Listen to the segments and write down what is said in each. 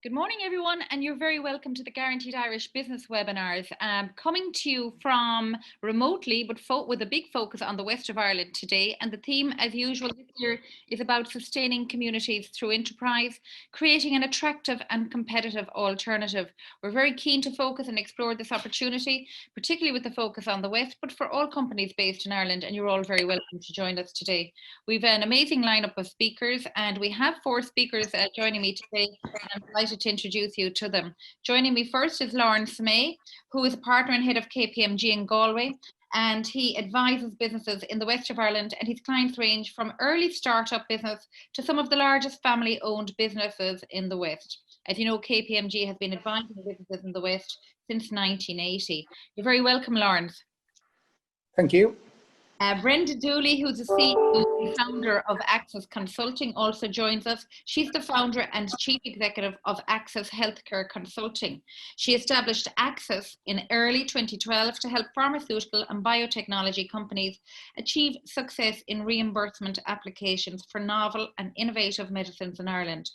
Good morning, everyone, and you're very welcome to the Guaranteed Irish Business webinars. Coming to you from remotely, but with a big focus on the west of Ireland today. And the theme, as usual, this year is about sustaining communities through enterprise, creating an attractive and competitive alternative. We're very keen to focus and explore this opportunity, particularly with the focus on the west, but for all companies based in Ireland. And you're all very welcome to join us today. We've an amazing lineup of speakers, and we have 4 speakers joining me today. I'm delighted to introduce you to them. Joining me first is Lawrence May, who is a partner and head of KPMG in Galway, and he advises businesses in the west of Ireland, and his clients range from early startup business to some of the largest family-owned businesses in the west. As you know, KPMG has been advising businesses in the west since 1980. You're very welcome, Lawrence. Thank you. Brenda Dooley, who's the CEO and founder of Access Consulting, also joins us. She's the founder and chief executive of Access Healthcare Consulting. She established Access in early 2012 to help pharmaceutical and biotechnology companies achieve success in reimbursement applications for novel and innovative medicines in Ireland.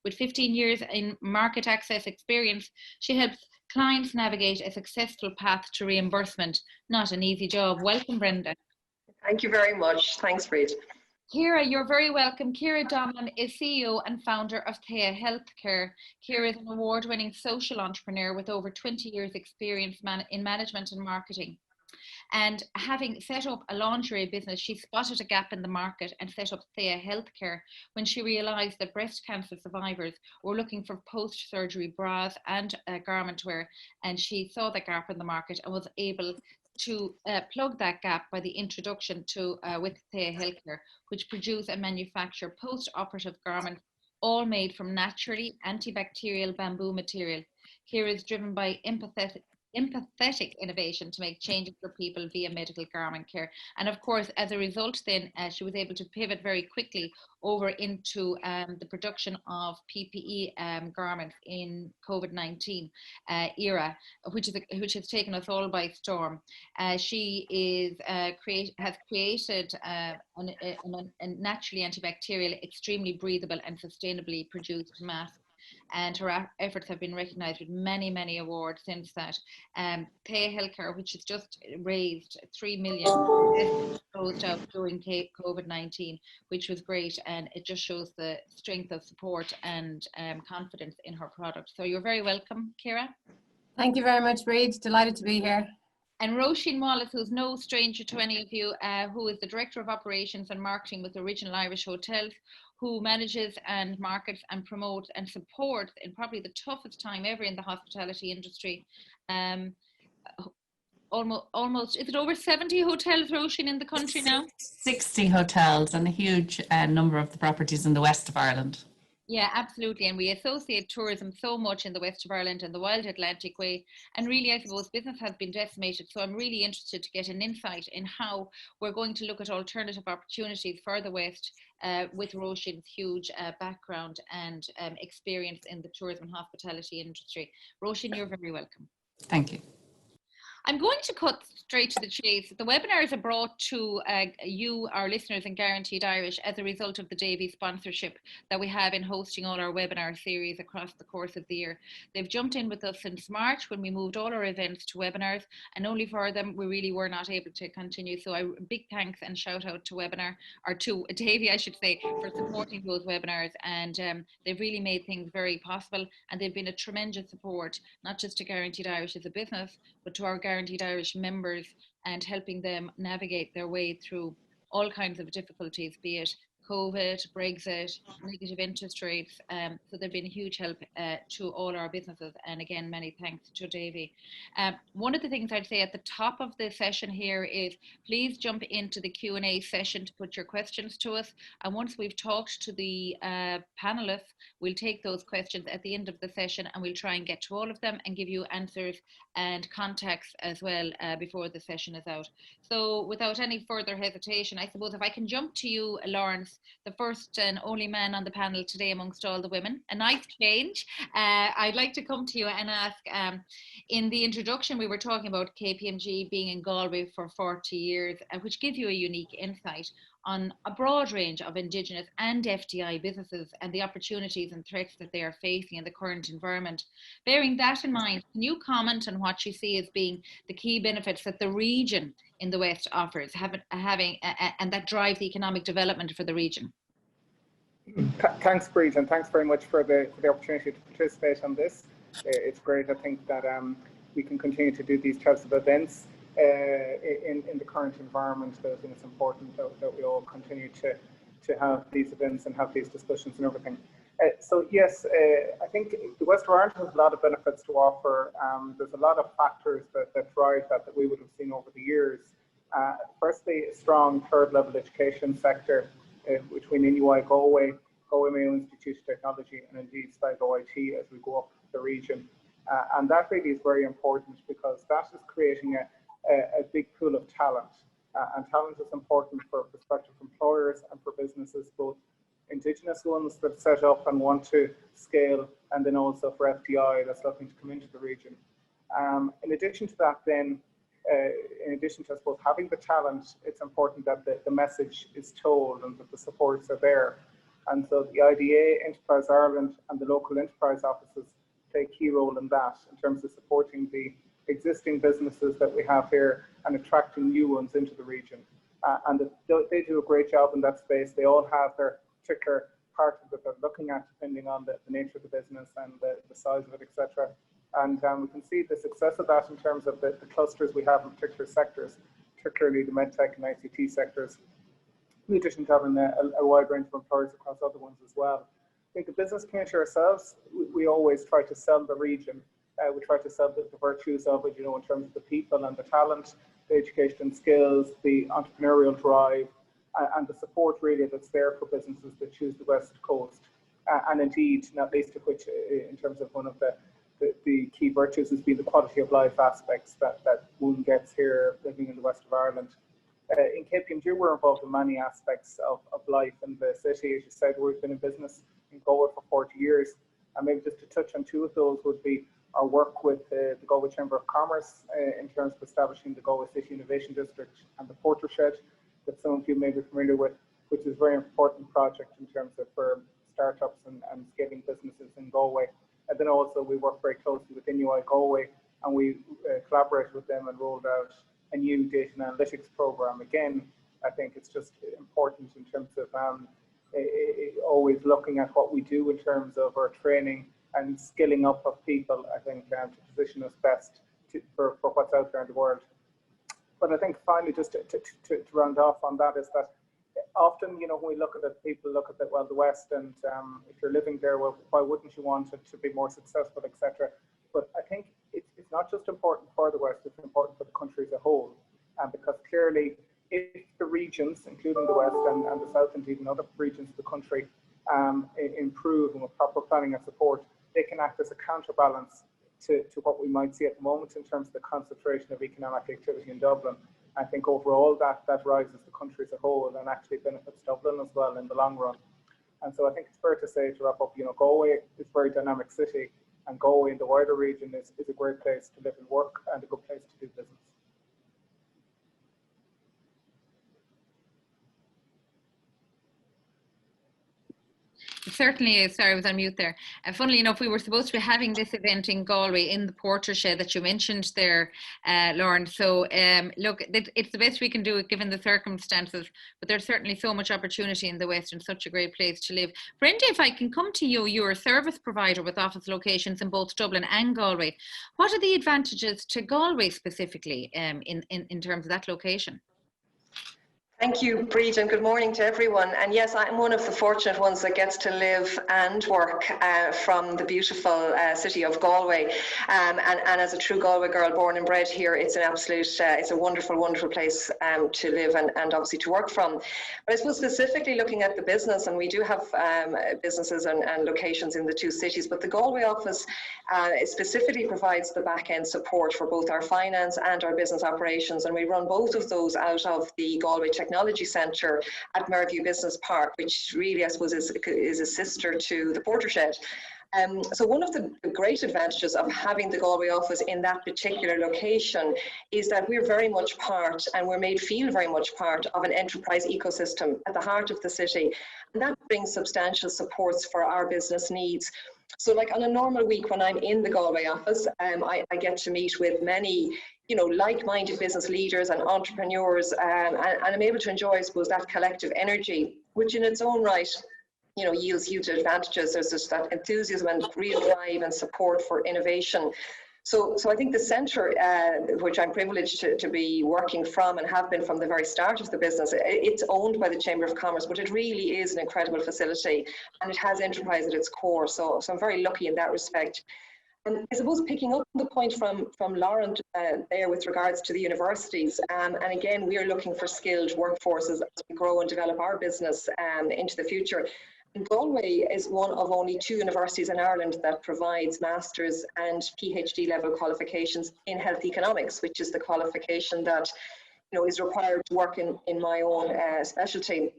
With 15 years in market access experience, she helps clients navigate a successful path to reimbursement. Not an easy job. Welcome, Brenda. Thank you very much. Thanks, Reid. Kira, you're very welcome. Kira Donlan is CEO and founder of Thea Healthcare. Kira is an award-winning social entrepreneur with over 20 years experience in management and marketing. And having set up a lingerie business, she spotted a gap in the market and set up Thea Healthcare when she realised that breast cancer survivors were looking for post-surgery bras and garment wear. And she saw the gap in the market and was able to plug that gap by the introduction to with Thea Healthcare, which produce and manufacture post-operative garments, all made from naturally antibacterial bamboo material. Here is driven by empathetic innovation to make changes for people via medical garment care. And of course, as a result, then she was able to pivot very quickly over into the production of PPE garments in Covid19 era, which has taken us all by storm. She is has created a naturally antibacterial, extremely breathable and sustainably produced mask. And her efforts have been recognised with many, many awards since that. Thea Healthcare, which has just raised 3 million, closed out during COVID-19, which was great, and it just shows the strength of support and confidence in her product. So you're very welcome, Kira. Thank you very much, Reid. Delighted to be here. And Roisin Wallace, who's no stranger to any of you, who is the Director of Operations and Marketing with Original Irish Hotels, who manages and markets and promotes and supports in probably the toughest time ever in the hospitality industry. Almost, is it over 70 hotels, Roisin, in the country now? 60 hotels and a huge number of the properties in the west of Ireland. Yeah, absolutely. And we associate tourism so much in the west of Ireland and the Wild Atlantic Way. And really, I suppose business has been decimated. So I'm really interested to get an insight in how we're going to look at alternative opportunities for the west with Roisin's huge background and experience in the tourism and hospitality industry. Roisin, you're very welcome. Thank you. I'm going to cut straight to the chase. The webinars are brought to you, our listeners, in Guaranteed Irish as a result of the Davy sponsorship that we have in hosting all our webinar series across the course of the year. They've jumped in with us since March when we moved all our events to webinars, and only for them we really were not able to continue. So a big thanks and shout out to Davy, I should say, for supporting those webinars, and they've really made things very possible, and they've been a tremendous support, not just to Guaranteed Irish as a business, but to our Guaranteed Irish members, and helping them navigate their way through all kinds of difficulties, be it COVID, Brexit, negative interest rates. So they've been a huge help to all our businesses. And again, many thanks to Davy. One of the things I'd say at the top of the session here is please jump into the Q&A session to put your questions to us. And once we've talked to the panelists, we'll take those questions at the end of the session, and we'll try and get to all of them and give you answers and contacts as well before the session is out. So without any further hesitation, I suppose if I can jump to you, Lawrence, the first and only man on the panel today amongst all the women. A nice change. I'd like to come to you and ask, in the introduction we were talking about KPMG being in Galway for 40 years, which gives you a unique insight on a broad range of Indigenous and FDI businesses and the opportunities and threats that they are facing in the current environment. Bearing that in mind, can you comment on what you see as being the key benefits that the region in the West offers, and that drives economic development for the region? Thanks, Breed, and thanks very much for the opportunity to participate on this. It's great, I think, that we can continue to do these types of events in the current environment. I think it's important that we all continue to have these events and have these discussions and everything. So yes, I think the West of Ireland has a lot of benefits to offer. There's a lot of factors that drive that we would have seen over the years. Firstly, a strong third level education sector between NUI Galway, Galway Mayo Institute of Technology, and indeed Sligo IT as we go up the region. And that really is very important because that is creating a big pool of talent. And talent is important for prospective employers and for businesses, both Indigenous ones that set up and want to scale, and then also for FDI that's looking to come into the region. In addition to that, then, in addition to, I suppose, having the talent, it's important that the message is told and that the supports are there. And so the IDA, Enterprise Ireland, and the local enterprise offices play a key role in that, in terms of supporting the existing businesses that we have here and attracting new ones into the region. And they do a great job in that space. They all have their particular part that they're looking at, depending on the nature of the business and the size of it, etc. And we can see the success of that in terms of the clusters we have in particular sectors, particularly the medtech and ICT sectors, in addition to having a wide range of employers across other ones as well. I think the business community ourselves, we always try to sell the region. We try to sell the virtues of it, you know, in terms of the people and the talent, the education and skills, the entrepreneurial drive, and the support really that's there for businesses that choose the West Coast. And indeed, not least of which, in terms of one of the key virtues, has been the quality of life aspects that one gets here living in the West of Ireland. In KPMG, we're involved in many aspects of life in the city. As you said, we've been in business in Galway for 40 years. And maybe just to touch on two of those would be our work with the Galway Chamber of Commerce in terms of establishing the Galway City Innovation District and the Porter Shed that some of you may be familiar with, which is a very important project in terms of for startups and scaling businesses in Galway. And then also we work very closely with NUI Galway, and we collaborated with them and rolled out a new data and analytics program. Again, I think it's just important in terms of always looking at what we do in terms of our training and skilling up of people, I think, to position us best for what's out there in the world. But I think finally, just to round off on that, is that often, you know, when we look at it, people look at the West, and if you're living there, well, why wouldn't you want it to be more successful, etc. But I think it's not just important for the West, it's important for the country as a whole. Because clearly, if the regions, including the West and the South, and even other regions of the country, improve and with proper planning and support, they can act as a counterbalance to what we might see at the moment in terms of the concentration of economic activity in Dublin. I think overall that rises the country as a whole and actually benefits Dublin as well in the long run. And so I think it's fair to say, to wrap up, you know, Galway is a very dynamic city, and Galway in the wider region is a great place to live and work and a good place to do business. It certainly is. Sorry, I was on mute there. Funnily enough, we were supposed to be having this event in Galway in the Porter Shed that you mentioned there, Lauren. So look, it's the best we can do it given the circumstances, but there's certainly so much opportunity in the West and such a great place to live. Brenda, if I can come to you, you're a service provider with office locations in both Dublin and Galway. What are the advantages to Galway specifically in terms of that location? Thank you, Breed, and good morning to everyone. And yes, I'm one of the fortunate ones that gets to live and work from the beautiful city of Galway. And as a true Galway girl, born and bred here, it's an absolute, it's a wonderful, wonderful place to live and obviously to work from. But I suppose specifically looking at the business, and we do have businesses and locations in the two cities, but the Galway office specifically provides the back-end support for both our finance and our business operations. And we run both of those out of the Galway Technology Centre at Merview Business Park, which really, I suppose, is a sister to the Porter Shed. So one of the great advantages of having the Galway office in that particular location is that we're very much part, and we're made feel very much part of an enterprise ecosystem at the heart of the city. And that brings substantial supports for our business needs. So like on a normal week when I'm in the Galway office, I get to meet with many, like-minded business leaders and entrepreneurs, and I'm able to enjoy, I suppose, that collective energy, which in its own right, yields huge advantages. There's just that enthusiasm and real drive and support for innovation. So I think the centre, which I'm privileged to be working from and have been from the very start of the business, it's owned by the Chamber of Commerce, but it really is an incredible facility, and it has enterprise at its core. So I'm very lucky in that respect. And I suppose picking up the point from Lauren there with regards to the universities, and again, we are looking for skilled workforces as we grow and develop our business into the future. And Galway is one of only 2 universities in Ireland that provides master's and PhD level qualifications in health economics, which is the qualification that is required to work in my own specialty.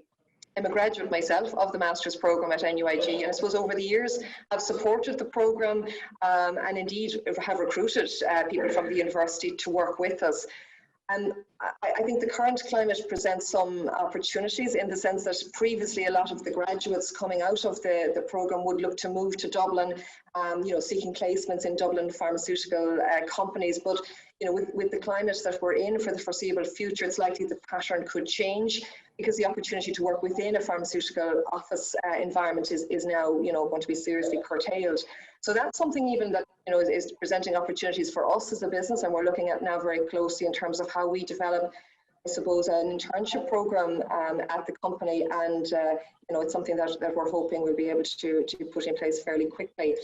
I'm a graduate myself of the master's program at NUIG, and I suppose over the years I've supported the program and indeed have recruited people from the university to work with us. And I think the current climate presents some opportunities in the sense that previously a lot of the graduates coming out of the programme would look to move to Dublin, seeking placements in Dublin pharmaceutical companies. But with the climate that we're in for the foreseeable future, it's likely the pattern could change, because the opportunity to work within a pharmaceutical office environment is now going to be seriously curtailed. So that's something even that is presenting opportunities for us as a business, and we're looking at now very closely in terms of how we develop, I suppose, an internship program at the company, and it's something that we're hoping we'll be able to put in place fairly quickly.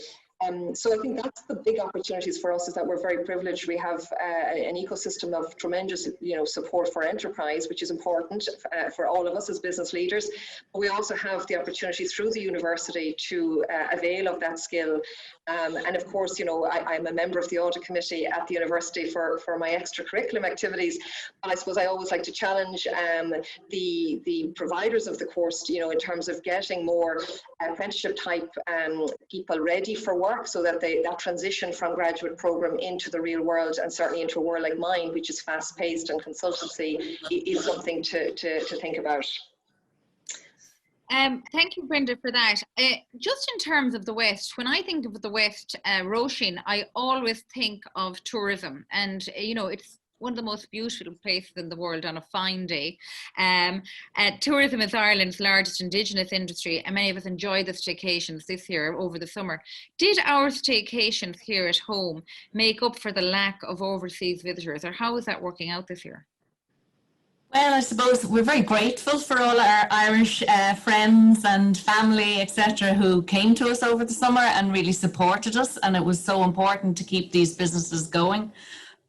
So I think that's the big opportunities for us, is that we're very privileged. We have an ecosystem of tremendous, support for enterprise, which is important for all of us as business leaders. But we also have the opportunity through the university to avail of that skill. And of course, I'm a member of the audit committee at the university for my extracurriculum activities. And I suppose I always like to challenge the providers of the course, in terms of getting more apprenticeship type people ready for work, so that that transition from graduate program into the real world, and certainly into a world like mine, which is fast paced and consultancy, is something to think about. Thank you, Brenda, for that. Just in terms of the West, when I think of the West, Roisin, I always think of tourism, and it's one of the most beautiful places in the world on a fine day. Tourism is Ireland's largest Indigenous industry, and many of us enjoy the staycations this year over the summer. Did our staycations here at home make up for the lack of overseas visitors, or how is that working out this year? Well, I suppose we're very grateful for all our Irish friends and family, etc., who came to us over the summer and really supported us, and it was so important to keep these businesses going.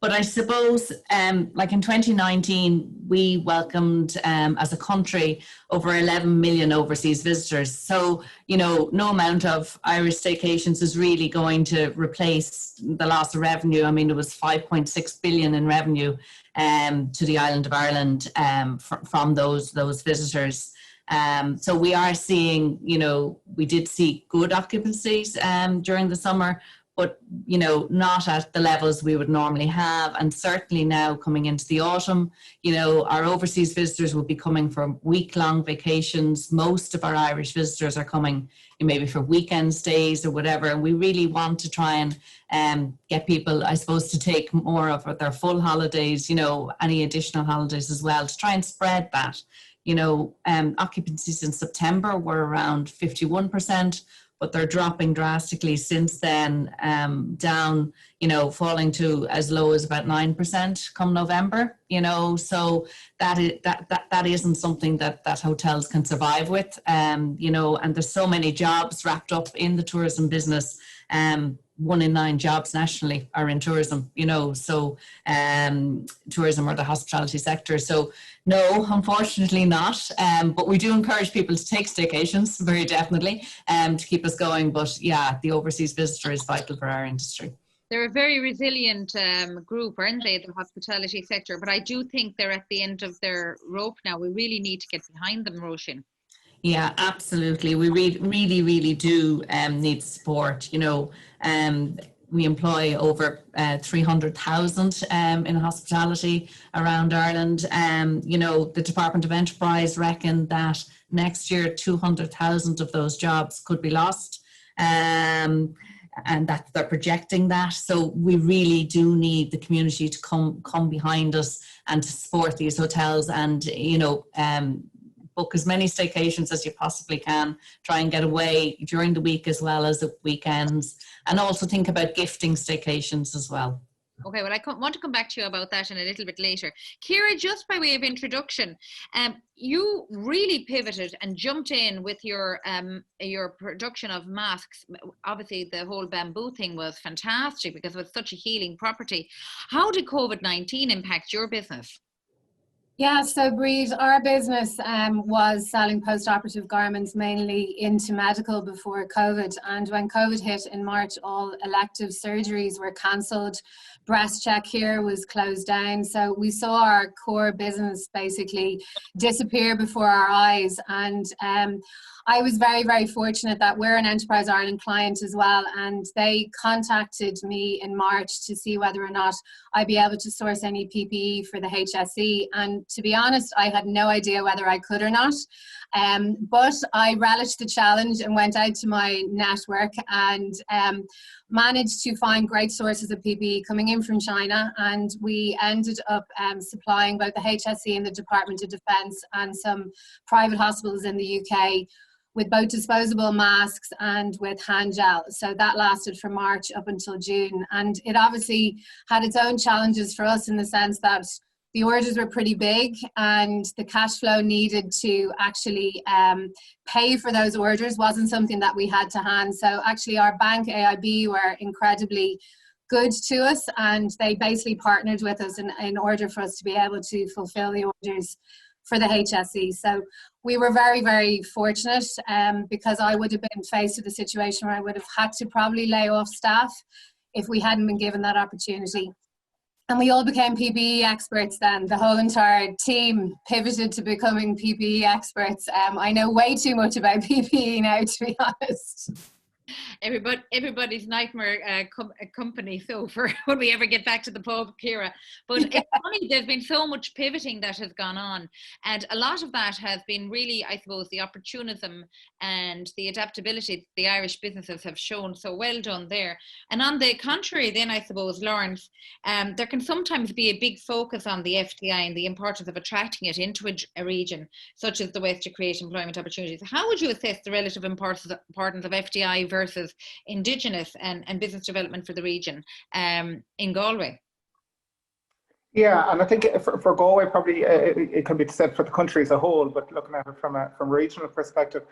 But I suppose, like in 2019, we welcomed, as a country, over 11 million overseas visitors. So, no amount of Irish staycations is really going to replace the loss of revenue. I mean, it was 5.6 billion in revenue to the island of Ireland from those visitors. So we are seeing, we did see good occupancies during the summer, but not at the levels we would normally have. And certainly now coming into the autumn, our overseas visitors will be coming for week-long vacations. Most of our Irish visitors are coming maybe for weekend stays or whatever. And we really want to try and get people, I suppose, to take more of their full holidays, any additional holidays as well, to try and spread that. Occupancies in September were around 51%. But they're dropping drastically since then, down, falling to as low as about 9% come November, so that isn't something that hotels can survive with, and there's so many jobs wrapped up in the tourism business. 1 in 9 jobs nationally are in tourism, so tourism or the hospitality sector. So no, unfortunately not. But we do encourage people to take staycations, very definitely, to keep us going. But yeah, the overseas visitor is vital for our industry. They're a very resilient group, aren't they, the hospitality sector? But I do think they're at the end of their rope now. We really need to get behind them, Roisin. Yeah, absolutely. We really do need support. We employ over 300,000 in hospitality around Ireland. The Department of Enterprise reckon that next year 200,000 of those jobs could be lost. And that they're projecting that. So we really do need the community to come behind us and to support these hotels and, book as many staycations as you possibly can, try and get away during the week as well as the weekends, and also think about gifting staycations as well. Okay, well, I want to come back to you about that in a little bit later. Ciara, just by way of introduction, you really pivoted and jumped in with your production of masks. Obviously, the whole bamboo thing was fantastic because it was such a healing property. How did COVID-19 impact your business? Yeah, so Breed, our business was selling post-operative garments mainly into medical before COVID. And when COVID hit in March, all elective surgeries were cancelled. Breast Check here was closed down. So we saw our core business basically disappear before our eyes. And I was very, very fortunate that we're an Enterprise Ireland client as well, and they contacted me in March to see whether or not I'd be able to source any PPE for the HSE. And to be honest, I had no idea whether I could or not. But I relished the challenge and went out to my network and managed to find great sources of PPE coming in from China. And we ended up supplying both the HSE and the Department of Defence and some private hospitals in the UK with both disposable masks and with hand gel. So that lasted from March up until June. And it obviously had its own challenges for us in the sense that the orders were pretty big and the cash flow needed to actually pay for those orders wasn't something that we had to hand. So actually our bank, AIB, were incredibly good to us, and they basically partnered with us in order for us to be able to fulfill the orders for the HSE. So we were very, very fortunate because I would have been faced with a situation where I would have had to probably lay off staff if we hadn't been given that opportunity. And we all became PPE experts then. The whole entire team pivoted to becoming PPE experts. I know way too much about PPE now, to be honest. Everybody's nightmare company, so for when we ever get back to the pub, Ciara. But yeah. It's funny, there's been so much pivoting that has gone on, and a lot of that has been really, I suppose, the opportunism and the adaptability the Irish businesses have shown. So well done there. And on the contrary then, I suppose, Lawrence, there can sometimes be a big focus on the FDI and the importance of attracting it into a region such as the West to create employment opportunities. How would you assess the relative importance of FDI versus Indigenous and business development for the region in Galway? Yeah, and I think for Galway, probably it can be said for the country as a whole, but looking at it from a regional perspective,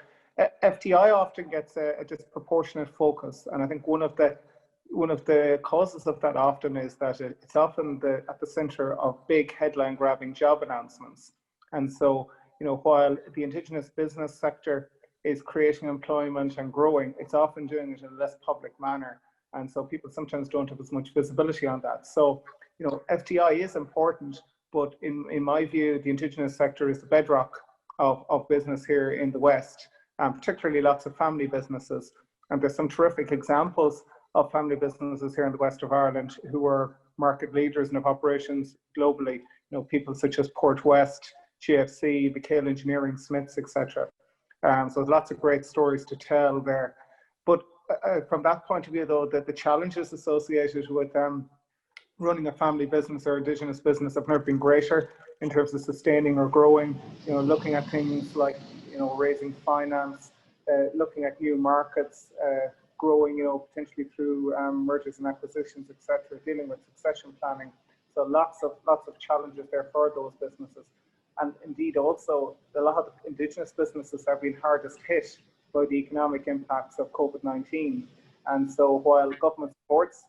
FDI often gets a disproportionate focus, and I think one of the causes of that often is that it's often at the centre of big headline-grabbing job announcements. And so, while the Indigenous business sector is creating employment and growing, it's often doing it in a less public manner. And so people sometimes don't have as much visibility on that. So, FDI is important, but in my view, the Indigenous sector is the bedrock of business here in the West, and particularly lots of family businesses. And there's some terrific examples of family businesses here in the West of Ireland who are market leaders and have operations globally. People such as Port West, GFC, McHale Engineering, Smiths, etc. So there's lots of great stories to tell there. But from that point of view, though, the challenges associated with running a family business or Indigenous business have never been greater in terms of sustaining or growing. Looking at things like raising finance, looking at new markets, growing potentially through mergers and acquisitions, etc. Dealing with succession planning. So lots of challenges there for those businesses. And indeed, also, a lot of Indigenous businesses have been hardest hit by the economic impacts of COVID-19. And so while government supports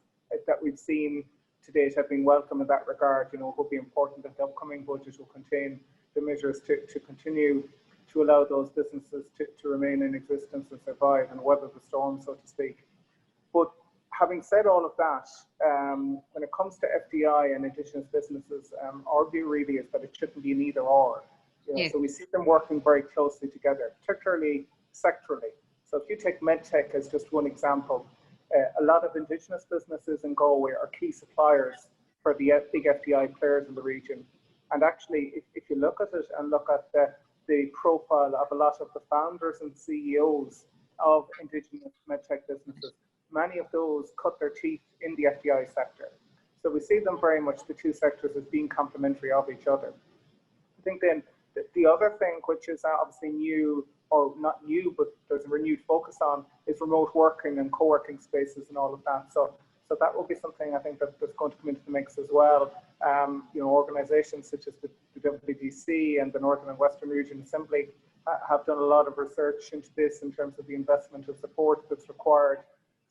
that we've seen to date have been welcome in that regard, it will be important that the upcoming budget will contain the measures to continue to allow those businesses to remain in existence and survive and weather the storm, so to speak. But having said all of that, when it comes to FDI and Indigenous businesses, our view really is that it shouldn't be an either or. Yes. So we see them working very closely together, particularly sectorally. So if you take medtech as just one example, a lot of Indigenous businesses in Galway are key suppliers for the big FDI players in the region. And actually, if you look at it and look at the profile of a lot of the founders and CEOs of Indigenous medtech businesses, many of those cut their teeth in the FDI sector. So we see them very much, the two sectors, as being complementary of each other. I think then the other thing, which is obviously new, or not new, but there's a renewed focus on, is remote working and co-working spaces and all of that. So that will be something I think that's going to come into the mix as well. Organisations such as the WDC and the Northern and Western Region Assembly have done a lot of research into this in terms of the investment and support that's required.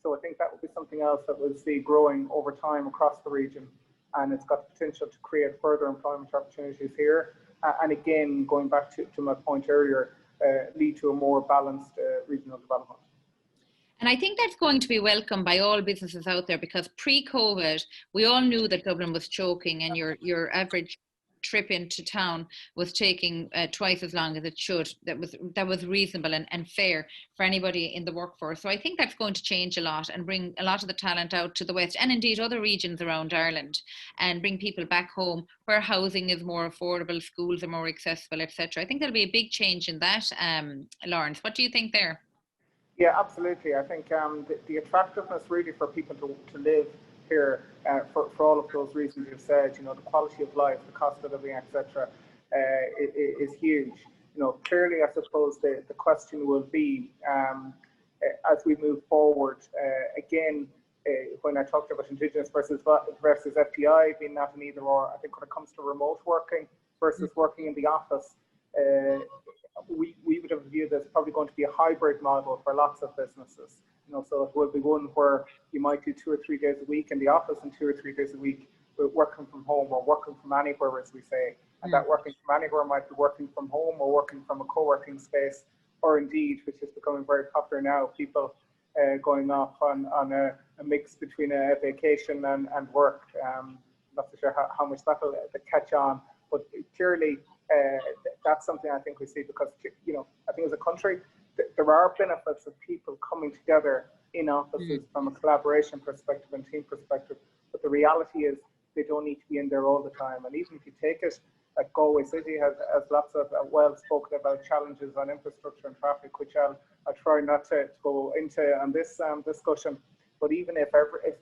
So I think that will be something else that we'll see growing over time across the region, and it's got the potential to create further employment opportunities here. And again, going back to my point earlier, lead to a more balanced regional development. And I think that's going to be welcomed by all businesses out there, because pre-COVID, we all knew that Dublin was choking, and your average trip into town was taking twice as long as it should. That was reasonable and fair for anybody in the workforce. So I think that's going to change a lot and bring a lot of the talent out to the west, and indeed other regions around Ireland, and bring people back home where housing is more affordable, schools are more accessible, etc. I think there'll be a big change in that. Lawrence, what do you think there? Yeah, absolutely. I think the attractiveness really for people to live here, for all of those reasons you've said, the quality of life, the cost of living, etc., is huge. Clearly, I suppose the question will be, as we move forward, again, when I talked about Indigenous versus FDI being not an either or, I think when it comes to remote working versus working in the office, we would have a view that's probably going to be a hybrid model for lots of businesses. So it will be one where you might do 2 or 3 days a week in the office and 2 or 3 days a week working from home, or working from anywhere, as we say. And that working from anywhere might be working from home or working from a co-working space, or indeed, which is becoming very popular now, people going off on a mix between a vacation and work. Not so sure how much that'll catch on, but clearly that's something I think we see, because I think as a country there are benefits of people coming together in offices from a collaboration perspective and team perspective, but the reality is they don't need to be in there all the time. And even if you take it, like Galway City has lots of well spoken about challenges on infrastructure and traffic, which I'll try not to go into on this discussion. But even if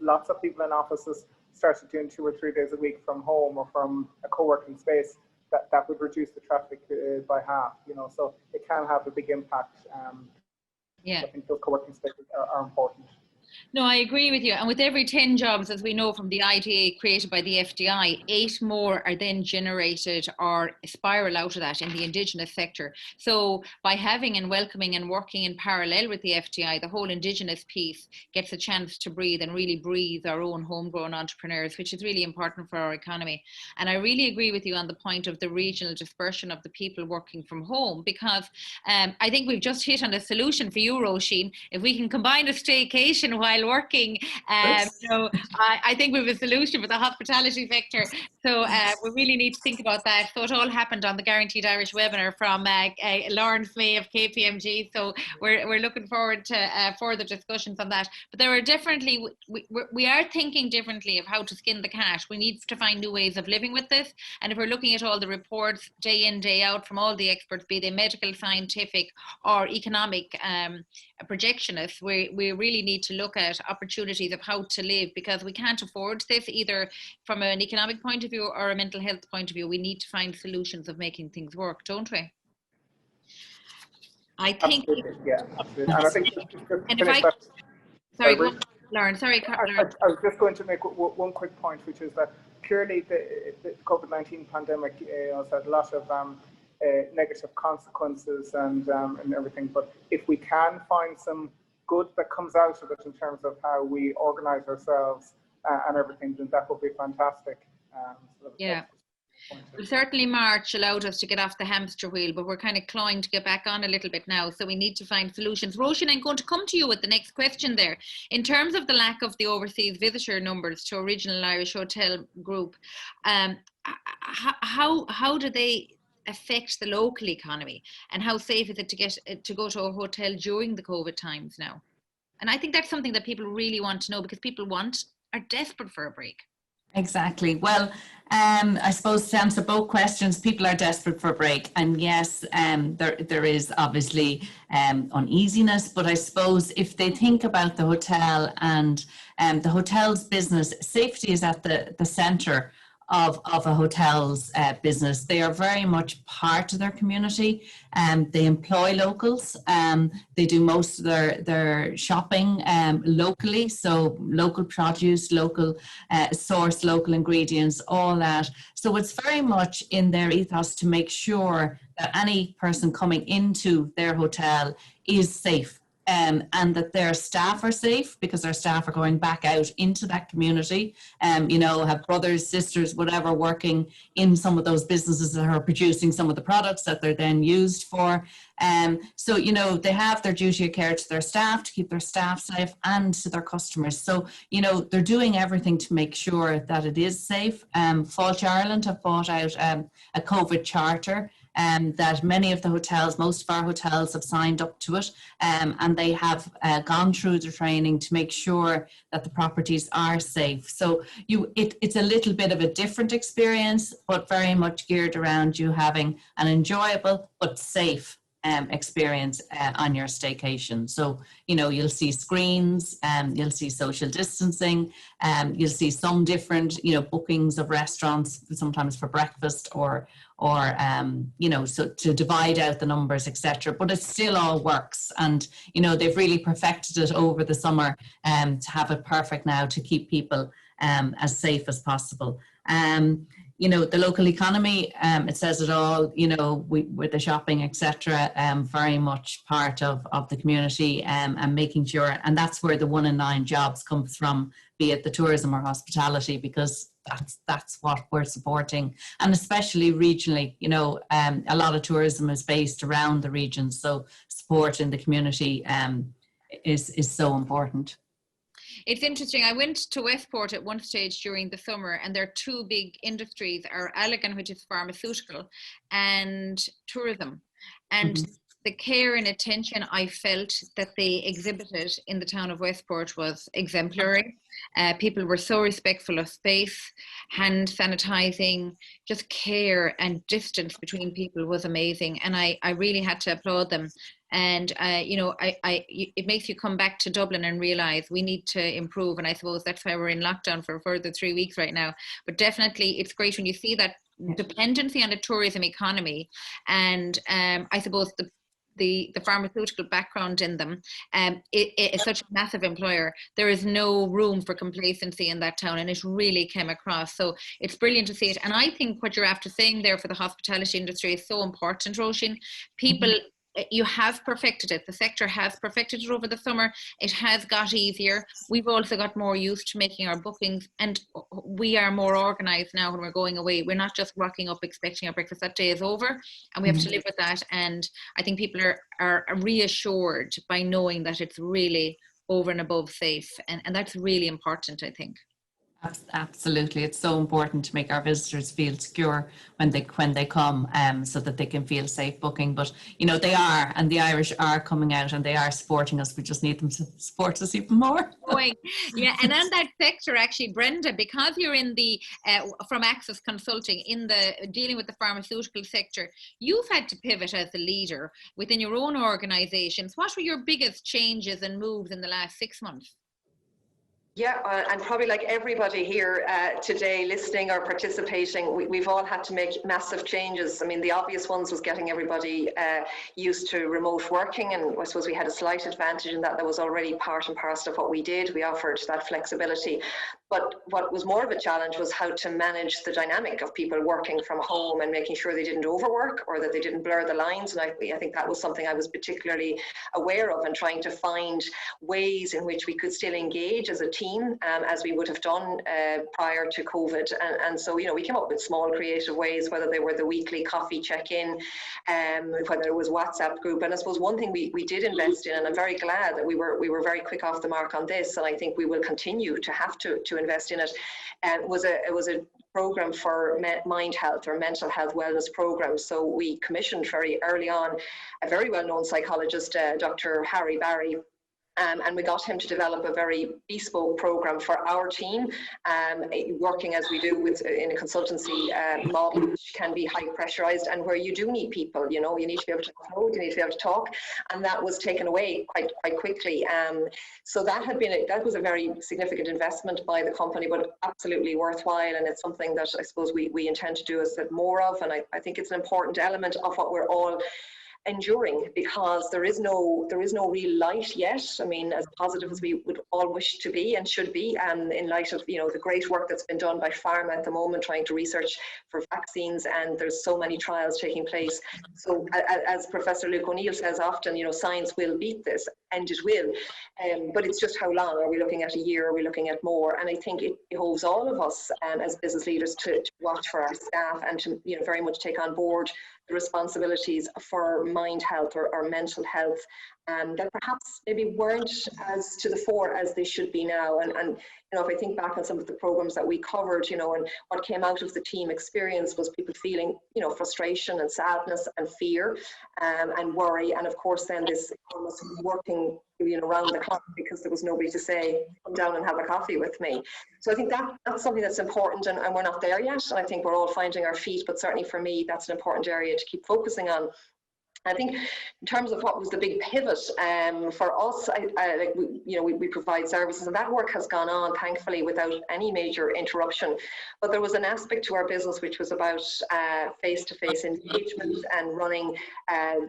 lots of people in offices started doing 2 or 3 days a week from home or from a co-working space, that would reduce the traffic by half, so it can have a big impact. I think those co-working spaces are important. No, I agree with you. And with every 10 jobs, as we know from the IDA created by the FDI, 8 more are then generated or spiral out of that in the Indigenous sector. So by having and welcoming and working in parallel with the FDI, the whole Indigenous piece gets a chance to breathe and really breathe our own homegrown entrepreneurs, which is really important for our economy. And I really agree with you on the point of the regional dispersion of the people working from home, because I think we've just hit on a solution for you, Roisin. If we can combine a staycation while working, I think we have a solution for the hospitality sector. So we really need to think about that. So it all happened on the Guaranteed Irish webinar from Lawrence May of KPMG. So we're looking forward to further discussions on that. But there are definitely, we are thinking differently of how to skin the cat. We need to find new ways of living with this. And if we're looking at all the reports day in, day out from all the experts, be they medical, scientific or economic projectionists, we really need to look at opportunities of how to live, because we can't afford this either from an economic point of view or a mental health point of view. We need to find solutions of making things work, don't we? I think. Absolutely, yeah, absolutely. And I think sorry, go on, Lauren. Sorry, Lauren. I was just going to make one quick point, which is that clearly the COVID-19 pandemic has had a lot of negative consequences and everything. But if we can find some good that comes out of it in terms of how we organise ourselves and everything, then that would be fantastic. Well, certainly March allowed us to get off the hamster wheel, but we're kind of clawing to get back on a little bit now. So we need to find solutions. Roisin, I'm going to come to you with the next question there. In terms of the lack of the overseas visitor numbers to Original Irish Hotel Group, how do they affect the local economy, and how safe is it to go to a hotel during the COVID times now? And I think that's something that people really want to know, because people are desperate for a break. Exactly. Well, I suppose to answer both questions, people are desperate for a break, and yes, there is obviously uneasiness. But I suppose if they think about the hotel and the hotel's business, safety is at the centre of a hotel's business. They are very much part of their community. They employ locals. They do most of their shopping locally, so local produce, local source, local ingredients, all that. So it's very much in their ethos to make sure that any person coming into their hotel is safe. And that their staff are safe, because their staff are going back out into that community, have brothers, sisters, whatever, working in some of those businesses that are producing some of the products that they're then used for. So, they have their duty of care to their staff, to keep their staff safe, and to their customers. So, they're doing everything to make sure that it is safe. Fáilte Ireland have brought out a COVID charter, that many of the hotels, most of our hotels have signed up to it, and they have gone through the training to make sure that the properties are safe. So it's a little bit of a different experience, but very much geared around you having an enjoyable but safe experience on your staycation. So, you'll see screens, you'll see social distancing, you'll see some different, bookings of restaurants, sometimes for breakfast or so to divide out the numbers, etc. But it still all works. And, they've really perfected it over the summer to have it perfect now to keep people as safe as possible. The local economy, it says it all, with the shopping, etc., very much part of the community, and making sure, and that's where the 1 in 9 jobs comes from, be it the tourism or hospitality, because that's what we're supporting. And especially regionally, a lot of tourism is based around the region, so support in the community is so important. It's interesting. I went to Westport at one stage during the summer, and their two big industries are Allegan, which is pharmaceutical, and tourism. And the care and attention I felt that they exhibited in the town of Westport was exemplary. People were so respectful of space, hand sanitizing, just care and distance between people was amazing. And I really had to applaud them. And, it makes you come back to Dublin and realize we need to improve. And I suppose that's why we're in lockdown for a further 3 weeks right now. But definitely it's great when you see that dependency on the tourism economy. And I suppose the pharmaceutical background in them, it's such a massive employer. There is no room for complacency in that town, and it really came across. So it's brilliant to see it. And I think what you're after saying there for the hospitality industry is so important, Roisin. People, you have perfected it. The sector has perfected it over the summer. It has got easier. We've also got more used to making our bookings, and we are more organised now when we're going away. We're not just rocking up expecting our breakfast. That day is over, and we have to live with that. And I think people are reassured by knowing that it's really over and above safe. And that's really important, I think. Absolutely. It's so important to make our visitors feel secure when they come, so that they can feel safe booking. But, they are, and the Irish are coming out and they are supporting us. We just need them to support us even more. Yeah, and on that sector, actually, Brenda, because you're in the, from Access Consulting, in the dealing with the pharmaceutical sector, you've had to pivot as a leader within your own organisations. What were your biggest changes and moves in the last 6 months? Yeah, and probably like everybody here today listening or participating, we've all had to make massive changes. I mean, the obvious ones was getting everybody used to remote working, and I suppose we had a slight advantage in that was already part and parcel of what we did. We offered that flexibility. But what was more of a challenge was how to manage the dynamic of people working from home and making sure they didn't overwork or that they didn't blur the lines. And I think that was something I was particularly aware of, and trying to find ways in which we could still engage as a team, as we would have done prior to COVID. And so, we came up with small creative ways, whether they were the weekly coffee check-in, whether it was WhatsApp group. And I suppose one thing we did invest in, and I'm very glad that we were very quick off the mark on this, and I think we will continue to have to invest in it, was a program for mind health or mental health wellness program. So we commissioned very early on a very well-known psychologist, Dr. Harry Barry, and we got him to develop a very bespoke program for our team, working as we do in a consultancy model, which can be high pressurized and where you do need people. You know, you need to be able to code, you need to be able to talk, and that was taken away quite quickly. So that was a very significant investment by the company, but absolutely worthwhile, and it's something that I suppose we intend to do as more of, and I think it's an important element of what we're all enduring, because there is no real light yet. I mean, as positive as we would all wish to be and should be, in light of, you know, the great work that's been done by pharma at the moment trying to research for vaccines, and there's so many trials taking place. So as Professor Luke O'Neill says often, you know, science will beat this, and it will, but it's just how long. Are we looking at a year? Are we looking at more? And I think it behoves all of us as business leaders to watch for our staff and to, you know, very much take on board the responsibilities for mind health or mental health, that perhaps maybe weren't as to the fore as they should be now. And you know, if I think back on some of the programs that we covered, you know, and what came out of the team experience was people feeling, you know, frustration and sadness and fear, and worry, and of course then this almost working, you know, around the clock because there was nobody to say, come down and have a coffee with me. So I think that's something that's important, and we're not there yet, and I think we're all finding our feet, but certainly for me that's an important area to keep focusing on. I think in terms of what was the big pivot for us, we provide services, and that work has gone on thankfully without any major interruption. But there was an aspect to our business which was about face-to-face engagement and running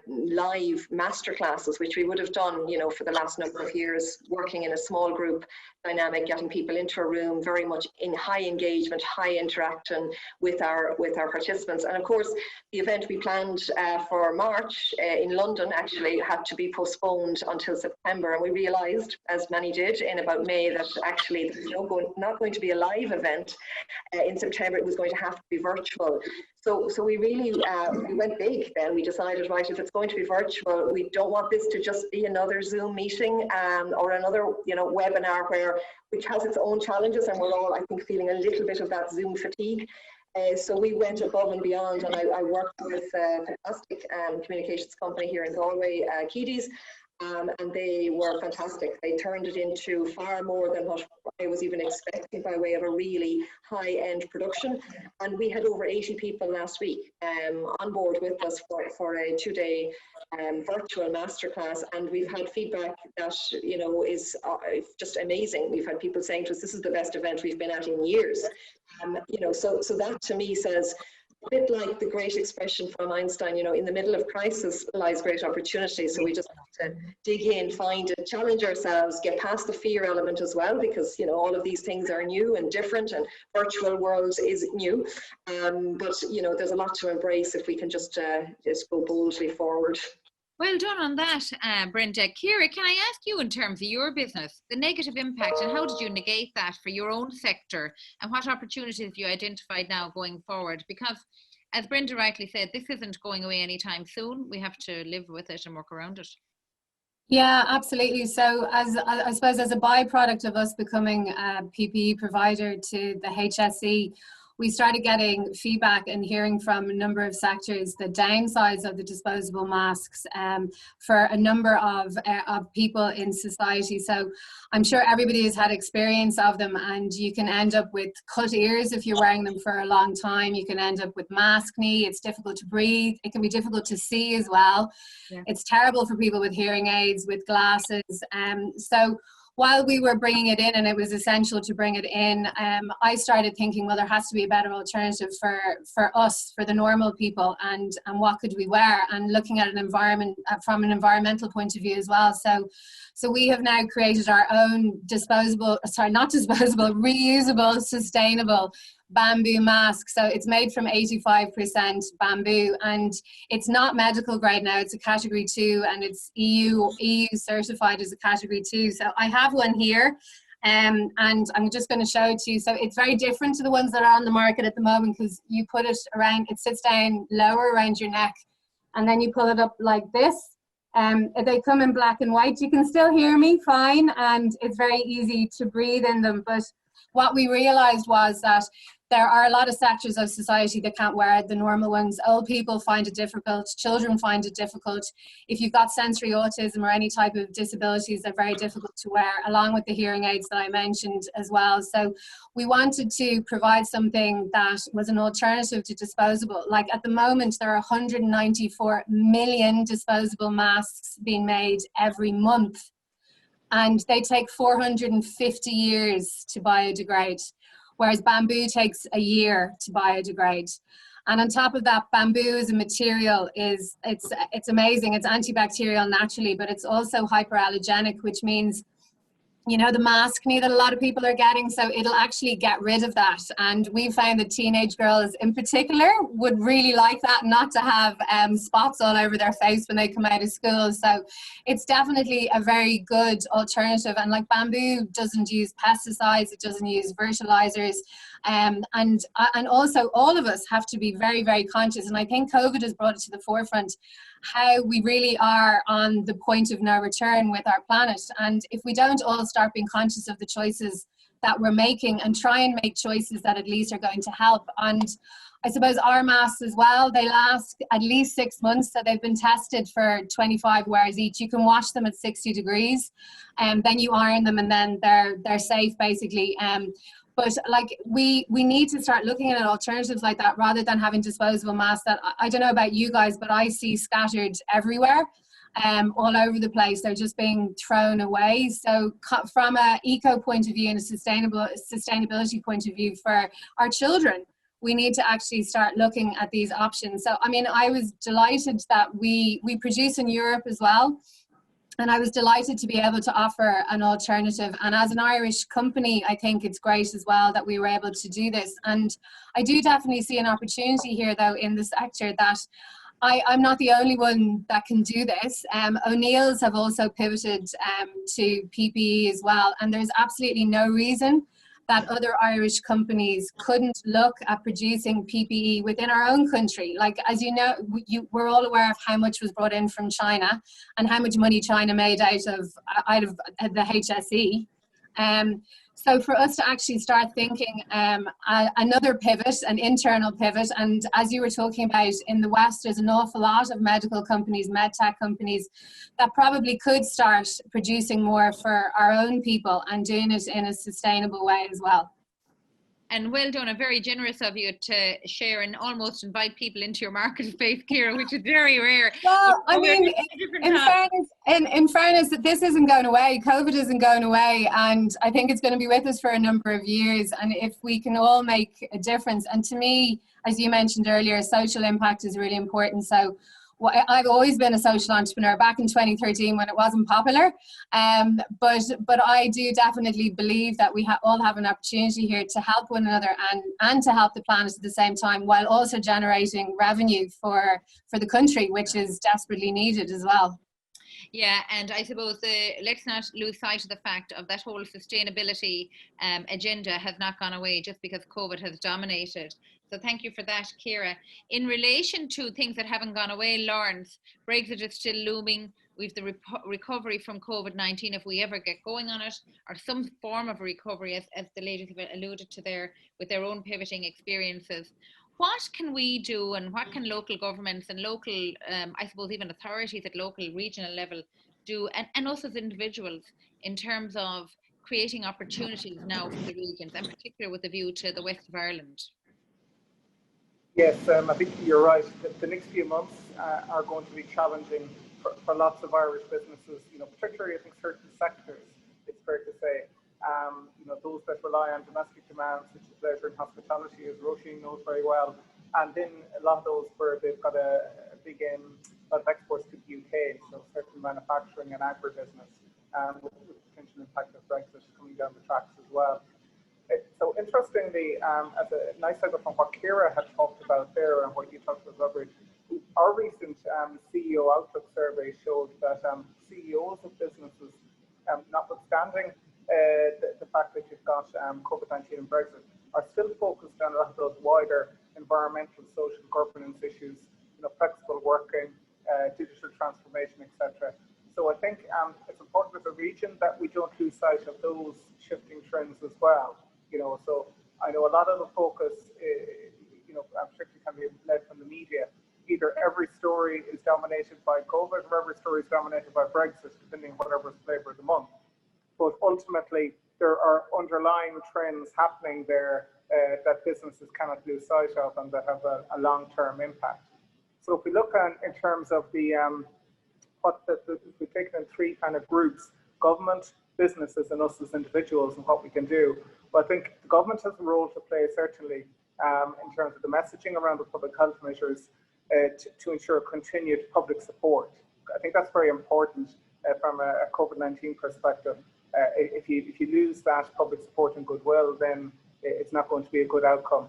live masterclasses, which we would have done, you know, for the last number of years, working in a small group dynamic, getting people into a room, very much in high engagement, high interaction with our participants. And of course, the event we planned for March in London actually had to be postponed until September, and we realised, as many did in about May, that actually there's not going to be a live event in September. It was going to have to be virtual. So we really we went big then. We decided, right, if it's going to be virtual, we don't want this to just be another Zoom meeting or another, you know, webinar which has its own challenges, and we're all, I think, feeling a little bit of that Zoom fatigue. So we went above and beyond, and I worked with a fantastic communications company here in Galway, Keady's, and they were fantastic. They turned it into far more than what I was even expecting by way of a really high-end production. And we had over 80 people last week on board with us for a 2-day virtual masterclass, and we've had feedback that, you know, is just amazing. We've had people saying to us, this is the best event we've been at in years. You know, so that to me says, a bit like the great expression from Einstein, you know, in the middle of crisis lies great opportunity. So we just have to dig in, find it, challenge ourselves, get past the fear element as well, because, you know, all of these things are new and different, and virtual world is new. But, you know, there's a lot to embrace if we can just go boldly forward. Well done on that, Brenda. Ciara, can I ask you, in terms of your business, the negative impact, and how did you negate that for your own sector, and what opportunities have you identified now going forward? Because, as Brenda rightly said, this isn't going away anytime soon. We have to live with it and work around it. Yeah, absolutely. So I suppose as a byproduct of us becoming a PPE provider to the HSE, we started getting feedback and hearing from a number of sectors the downsides of the disposable masks for a number of people in society. So I'm sure everybody has had experience of them, and you can end up with cut ears if you're wearing them for a long time. You can end up with maskne. It's difficult to breathe. It can be difficult to see as well. Yeah. It's terrible for people with hearing aids, with glasses. So while we were bringing it in, and it was essential to bring it in, I started thinking, well, there has to be a better alternative for us, for the normal people, and what could we wear, and looking at an environment from an environmental point of view as well. So we have now created our own reusable, sustainable bamboo mask. So it's made from 85% bamboo, and it's not medical grade now. It's a category 2, and it's EU certified as a category 2. So I have one here, and I'm just going to show it to you. So it's very different to the ones that are on the market at the moment, because you put it around, it sits down lower around your neck, and then you pull it up like this. They come in black and white. You can still hear me fine, and it's very easy to breathe in them. But what we realized was that there are a lot of sectors of society that can't wear the normal ones. Old people find it difficult, children find it difficult. If you've got sensory autism or any type of disabilities, they're very difficult to wear, along with the hearing aids that I mentioned as well. So we wanted to provide something that was an alternative to disposable. Like at the moment, there are 194 million disposable masks being made every month, and they take 450 years to biodegrade, whereas bamboo takes a year to biodegrade. And on top of that, bamboo as a material it's amazing. It's antibacterial naturally, but it's also hyperallergenic, which means, you know, the maskne that a lot of people are getting, so it'll actually get rid of that. And we found that teenage girls in particular would really like that, not to have spots all over their face when they come out of school. So it's definitely a very good alternative. And like bamboo doesn't use pesticides, it doesn't use fertilizers. And also all of us have to be very, very conscious. And I think COVID has brought it to the forefront how we really are on the point of no return with our planet. And if we don't all start being conscious of the choices that we're making and try and make choices that at least are going to help. And I suppose our masks as well, they last at least 6 months. So they've been tested for 25 wears each. You can wash them at 60 degrees and then you iron them and then they're safe basically. But like we need to start looking at alternatives like that rather than having disposable masks that I don't know about you guys, but I see scattered everywhere, all over the place. They're just being thrown away. So from an eco point of view and a sustainability point of view for our children, we need to actually start looking at these options. So I mean, I was delighted that we produce in Europe as well. And I was delighted to be able to offer an alternative. And as an Irish company, I think it's great as well that we were able to do this. And I do definitely see an opportunity here, though, in the sector that I'm not the only one that can do this. O'Neill's have also pivoted to PPE as well. And there's absolutely no reason that other Irish companies couldn't look at producing PPE within our own country. Like, as you know, we're all aware of how much was brought in from China and how much money China made out of the HSE. So for us to actually start thinking another pivot, an internal pivot, and as you were talking about, in the West, there's an awful lot of medical companies, med tech companies, that probably could start producing more for our own people and doing it in a sustainable way as well. And well done, and very generous of you to share and almost invite people into your market space, Ciara, which is very rare. Well, I mean, in fairness, that this isn't going away. COVID isn't going away, and I think it's going to be with us for a number of years. And if we can all make a difference, and to me, as you mentioned earlier, social impact is really important. So I've always been a social entrepreneur back in 2013 when it wasn't popular, but I do definitely believe that we all have an opportunity here to help one another and to help the planet at the same time, while also generating revenue for the country, which is desperately needed as well. Yeah, and I suppose let's not lose sight of the fact of that whole sustainability agenda has not gone away just because COVID has dominated. So thank you for that, Ciara. In relation to things that haven't gone away, Lawrence, Brexit is still looming. We've the recovery from COVID-19, if we ever get going on it, or some form of recovery, as the ladies have alluded to there, with their own pivoting experiences. What can we do, and what can local governments and local, I suppose even authorities at local, regional level do, and also as individuals, in terms of creating opportunities now for the regions, and particularly with a view to the west of Ireland? Yes, I think you're right. The next few months are going to be challenging for lots of Irish businesses, you know, particularly I think certain sectors, it's fair to say. You know, those that rely on domestic demand, such as leisure and hospitality, as Roisin knows very well, and then a lot of those where they've got a big lot of exports to the UK, so certain manufacturing and agribusiness, with the potential impact of Brexit coming down the tracks as well. So interestingly, as a nice segue from what Ciara had talked about there and what you talked about, Robert, our recent CEO Outlook survey showed that CEOs of businesses, notwithstanding the fact that you've got COVID-19 and Brexit, are still focused on a lot of those wider environmental, social, governance issues, you know, flexible working, digital transformation, etc. So I think it's important as a region that we don't lose sight of those shifting trends as well. you know. So I know a lot of the focus, you know, particularly can be led from the media. Either every story is dominated by COVID or every story is dominated by Brexit, depending on whatever's flavour of the month. But ultimately, there are underlying trends happening there that businesses cannot lose sight of and that have a long-term impact. So if we look at in terms of the if we take it in three kind of groups: government, businesses, and us as individuals, and what we can do. Well, I think the government has a role to play, certainly, in terms of the messaging around the public health measures to ensure continued public support. I think that's very important from a COVID-19 perspective. If you lose that public support and goodwill, then it's not going to be a good outcome.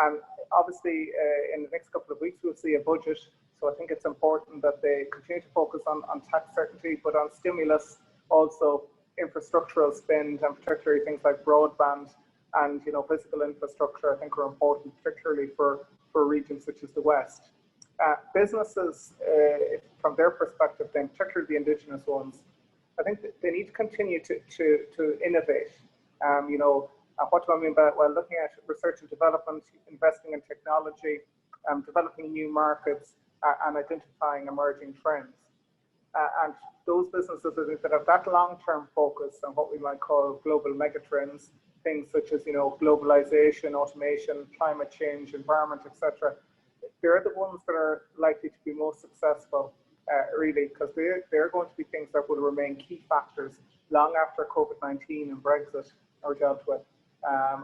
And obviously, in the next couple of weeks, we'll see a budget. So I think it's important that they continue to focus on tax certainty, but on stimulus, also infrastructural spend, and particularly things like broadband and, you know, physical infrastructure, I think are important, particularly for regions such as the West. Businesses, from their perspective, then particularly the Indigenous ones, I think that they need to continue to innovate. You know, what do I mean by that? Well, looking at research and development, investing in technology, developing new markets, and identifying emerging trends. And those businesses that have that long-term focus on what we might call global megatrends, things such as, you know, globalization, automation, climate change, environment, etc. They're the ones that are likely to be most successful, really, because they're going to be things that will remain key factors long after COVID-19 and Brexit are dealt with.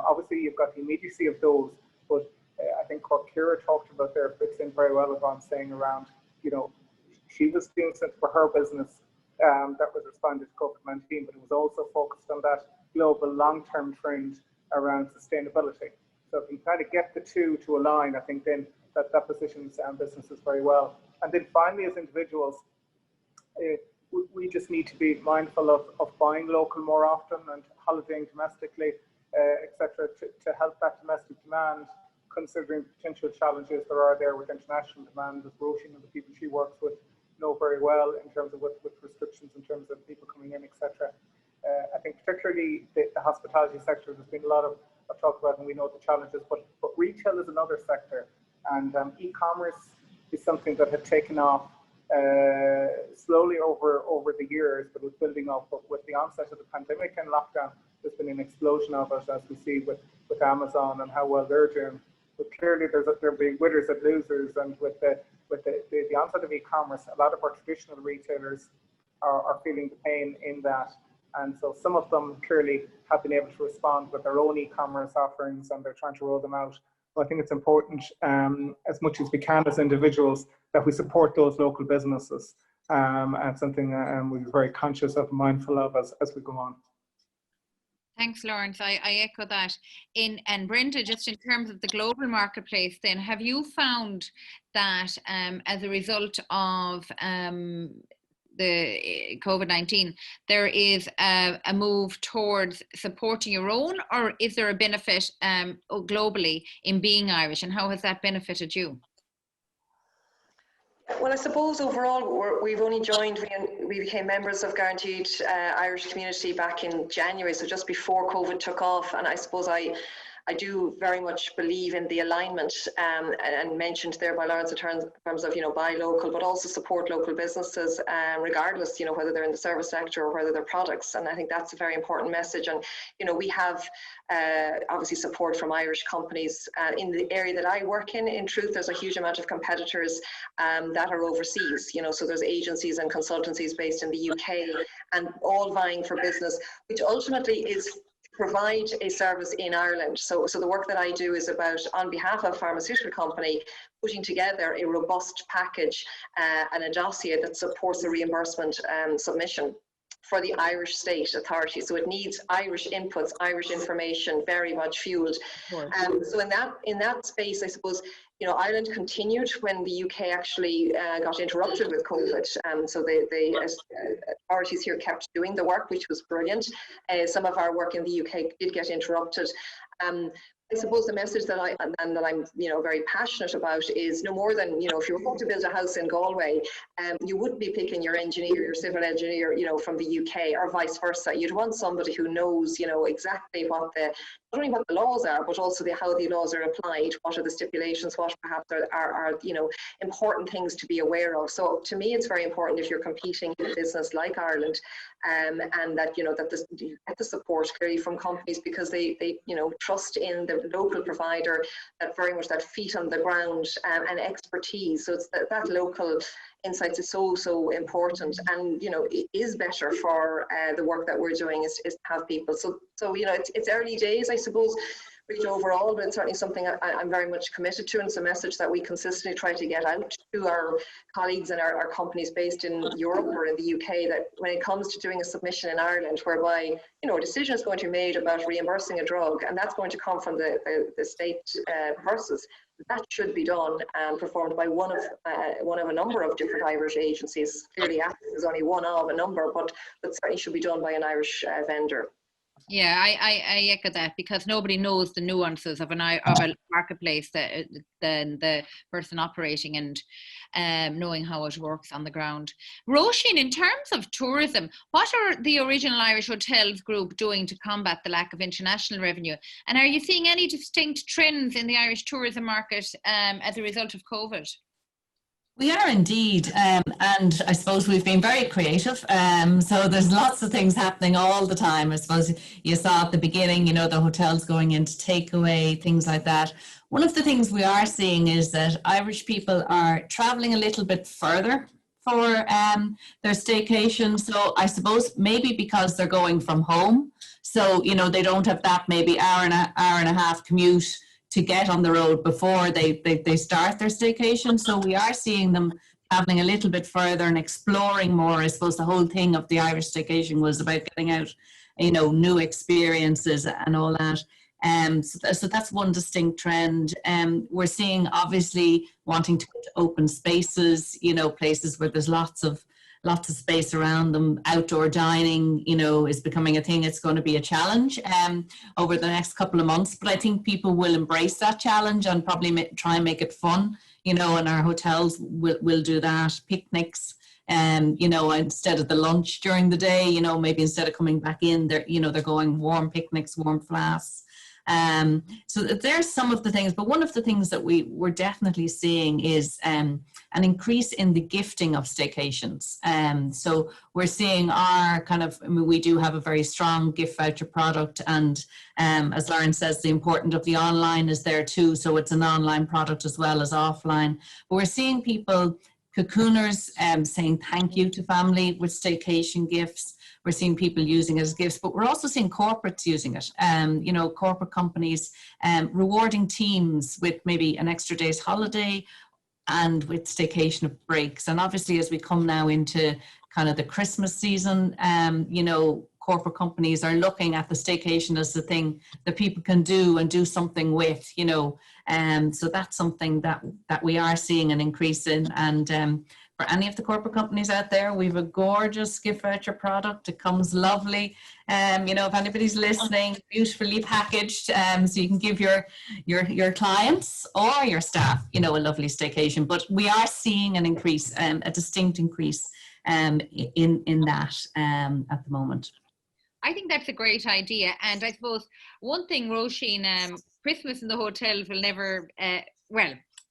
Obviously, you've got the immediacy of those, but I think what Ciara talked about there fits in very well with what I'm saying around, you know, she was doing something for her business that was responding to COVID-19, but it was also focused on that global long-term trend around sustainability. So if you kind of get the two to align, I think then that positions businesses very well. And then finally, as individuals, we just need to be mindful of buying local more often and holidaying domestically, etc., to help that domestic demand, considering potential challenges there are there with international demand, as Roisin and the people she works with know very well in terms of with restrictions in terms of people coming in, etc. I think particularly the hospitality sector, there's been a lot of talk about, and we know the challenges, but retail is another sector, and e-commerce is something that had taken off slowly over the years, but was building up. But with the onset of the pandemic and lockdown, there's been an explosion of it, as we see with Amazon and how well they're doing. But clearly there'll be winners and losers, and with the onset of e-commerce, a lot of our traditional retailers are feeling the pain in that. And so some of them clearly have been able to respond with their own e-commerce offerings, and they're trying to roll them out. So I think it's important, as much as we can as individuals, that we support those local businesses. And something we're very conscious of and mindful of as we go on. Thanks, Lawrence. I echo that. And Brenda, just in terms of the global marketplace, then, have you found that as a result of the COVID-19, there is a move towards supporting your own, or is there a benefit globally in being Irish, and how has that benefited you? Well, I suppose overall we've only joined, we became members of Guaranteed Irish Community back in January, so just before COVID took off. And I suppose I do very much believe in the alignment and mentioned there by Lawrence in terms of, you know, buy local, but also support local businesses, regardless, you know, whether they're in the service sector or whether they're products. And I think that's a very important message. And, you know, we have obviously support from Irish companies in the area that I work in. In truth, there's a huge amount of competitors that are overseas, you know, so there's agencies and consultancies based in the UK and all vying for business, which ultimately is provide a service in Ireland. So the work that I do is about, on behalf of a pharmaceutical company, putting together a robust package and a dossier that supports the reimbursement submission for the Irish state authority. So it needs Irish inputs, Irish information, very much fueled. So in that space, I suppose, you know, Ireland continued when the UK actually got interrupted with COVID. So the authorities here kept doing the work, which was brilliant. Some of our work in the UK did get interrupted. I suppose the message that I'm, you know, very passionate about is no more than, you know, if you were going to build a house in Galway, you wouldn't be picking your engineer, your civil engineer, you know, from the UK or vice versa. You'd want somebody who knows, you know, exactly what the not only what the laws are, but also how the laws are applied. What are the stipulations? What perhaps are important things to be aware of? So to me, it's very important if you're competing in a business like Ireland, and that that you get the support clearly from companies, because they trust in the local provider, that very much that feet on the ground and expertise. So it's that local insights is so important, and it is better for the work that we're doing is to have people. So it's early days, I suppose, really overall, but it's certainly something I'm very much committed to, and it's a message that we consistently try to get out to our colleagues and our companies based in Europe or in the UK, that when it comes to doing a submission in Ireland, whereby a decision is going to be made about reimbursing a drug, and that's going to come from the state purses, that should be done and performed by one of a number of different Irish agencies. Clearly, Access is only one of a number, but certainly should be done by an Irish vendor. Yeah, I echo that, because nobody knows the nuances of a marketplace than the person operating and knowing how it works on the ground. Roisin, in terms of tourism, what are the original Irish Hotels Group doing to combat the lack of international revenue? And are you seeing any distinct trends in the Irish tourism market as a result of COVID? We are indeed, and I suppose we've been very creative. So there's lots of things happening all the time. I suppose you saw at the beginning, the hotels going into takeaway, things like that. One of the things we are seeing is that Irish people are traveling a little bit further for their staycation. So I suppose maybe because they're going from home, so they don't have that maybe hour and a half commute to get on the road before they start their staycation. So we are seeing them traveling a little bit further and exploring more. I suppose the whole thing of the Irish staycation was about getting out, new experiences and all that. So that's one distinct trend. We're seeing, obviously, wanting to open spaces, places where there's lots of space around them. Outdoor dining, is becoming a thing. It's going to be a challenge over the next couple of months, but I think people will embrace that challenge and probably try and make it fun, and our hotels will do that. Picnics, instead of the lunch during the day, maybe instead of coming back in, they're going warm picnics, warm flasks. So there's some of the things, but one of the things that we're definitely seeing is an increase in the gifting of staycations. So we're seeing we do have a very strong gift voucher product, and as Lauren says, the importance of the online is there too. So it's an online product as well as offline. But we're seeing people, cocooners, saying thank you to family with staycation gifts. We're seeing people using it as gifts, but we're also seeing corporates using it. Corporate companies rewarding teams with maybe an extra day's holiday and with staycation of breaks. And obviously, as we come now into kind of the Christmas season, corporate companies are looking at the staycation as the thing that people can do and do something with, so that's something that we are seeing an increase in. And for any of the corporate companies out there, we have a gorgeous gift voucher product. It comes lovely. If anybody's listening, beautifully packaged, so you can give your clients or your staff, a lovely staycation. But we are seeing an increase, a distinct increase in that at the moment. I think that's a great idea. And I suppose one thing, Roisin, Christmas in the hotels will never,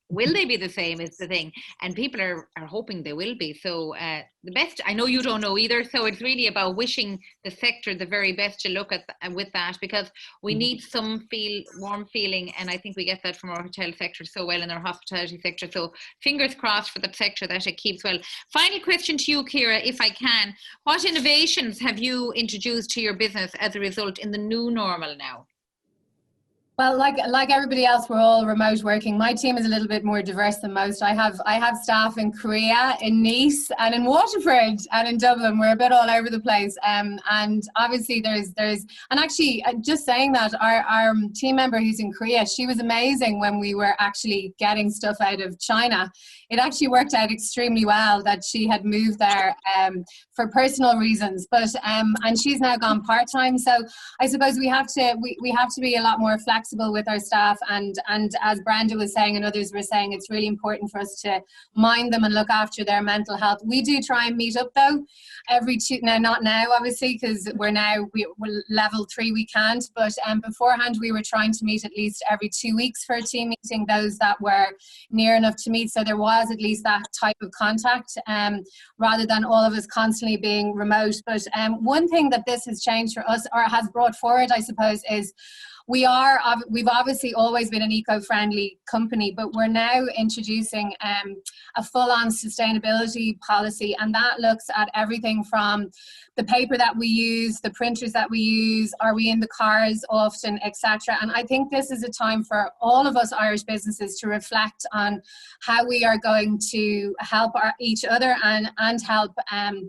will they be the same is the thing, and people are hoping they will be. So the best, I know you don't know either, so it's really about wishing the sector the very best to look at with that, because we need some warm feeling, and I think we get that from our hotel sector so well, in our hospitality sector. So fingers crossed for that sector that it keeps well. Final question to you, Ciara, if I can. What innovations have you introduced to your business as a result in the new normal now? Well, like everybody else, we're all remote working. My team is a little bit more diverse than most. I have staff in Korea, in Nice, and in Waterford, and in Dublin. We're a bit all over the place. And obviously there's and actually, just saying that, our team member who's in Korea, she was amazing when we were actually getting stuff out of China. It actually worked out extremely well that she had moved there for personal reasons, but and she's now gone part-time. So I suppose we have to be a lot more flexible flexible with our staff, and as Brenda was saying and others were saying, it's really important for us to mind them and look after their mental health. We do try and meet up though every now, not now obviously, because we're level 3, we can't, but beforehand we were trying to meet at least every 2 weeks for a team meeting, those that were near enough to meet, so there was at least that type of contact, rather than all of us constantly being remote. But one thing that this has changed for us, or has brought forward, I suppose, is we've obviously always been an eco-friendly company, but we're now introducing a full-on sustainability policy, and that looks at everything from the paper that we use, the printers that we use, are we in the cars often, etc. And I think this is a time for all of us Irish businesses to reflect on how we are going to help each other and help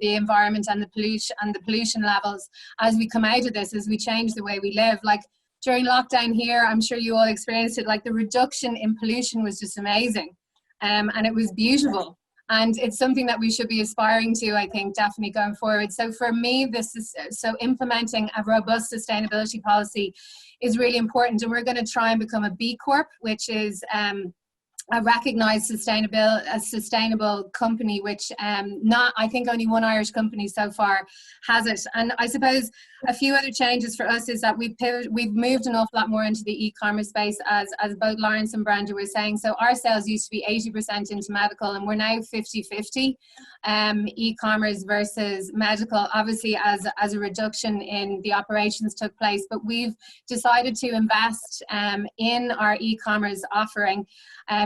the environment and the pollution levels as we come out of this, as we change the way we live. Like during lockdown here, I'm sure you all experienced it, like the reduction in pollution was just amazing, and it was beautiful. And it's something that we should be aspiring to, I think, definitely going forward. So for me, implementing a robust sustainability policy is really important. And we're going to try and become a B Corp, which is a recognised sustainable company, which I think only one Irish company so far has it. And I suppose a few other changes for us is that we've moved an awful lot more into the e-commerce space, as both Lawrence and Brenda were saying. So our sales used to be 80% into medical, and we're now 50-50 e-commerce versus medical, obviously as a reduction in the operations took place. But we've decided to invest in our e-commerce offering.